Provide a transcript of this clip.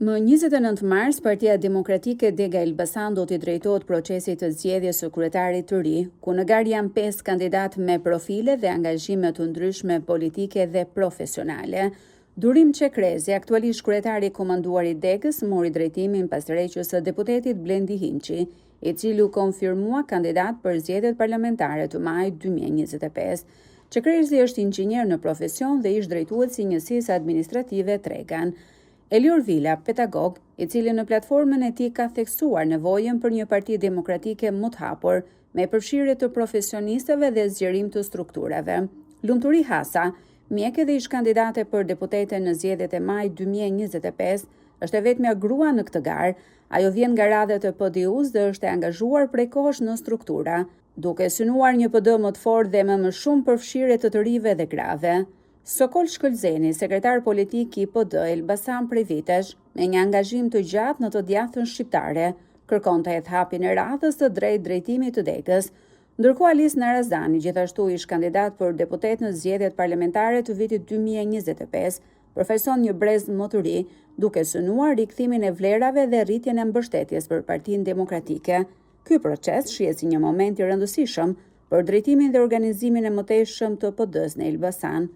Më 29 mars, Partia Demokratike Dega Elbasan do t'i drejtohet procesit të zgjedhjes së kryetarit të ri, ku në gar janë 5 kandidat me profile dhe angazhime të ndryshme politike dhe profesionale. Durim Çekrezi, aktualisht kryetari i komanduar i Degës, mori drejtimin pas tërheqjes së deputetit Blendi Himçi, i cili u konfirmua kandidat për zgjedhjet parlamentare të majit 2025. Çekrezi është inxhinier në profesion dhe ish drejtuesi i njësisë administrative Tregan. Elior Vila, pedagog, i cili në platformën e tij ka theksuar nevojën për një parti demokratike më të hapur, me përfshirje të profesionistëve dhe zgjerim të strukturave. Lumturi Hasa, mjeke dhe ish kandidate për deputete në zgjedhjet e majit 2025, është e vetmja grua në këtë garë. Ajo vjen nga radhët e PD-us dhe është e angazhuar prej kohësh në struktura, duke synuar një PD më të fortë dhe më shumë përfshirje të rive dhe grave. Sokol Shkëlzeni, sekretar politik i PD Elbasan prej vitesh, me një angazhim të gjatë në të djathën shqiptare, kërkon të hedhë hapin e radhës të drejtimit të Degës, ndërkohë Alis Narazani, gjithashtu ish kandidat për deputet në zgjedhjet parlamentare të vitit 2025, përfaqëson një brez më të ri, duke synuar rikthimin e vlerave dhe rritjen e mbështetjes për Partinë Demokratike. Ky proces shihet si një moment i rëndësishëm për drejtimin dhe organizimin e mëtejshëm të PD-s në Elbasan.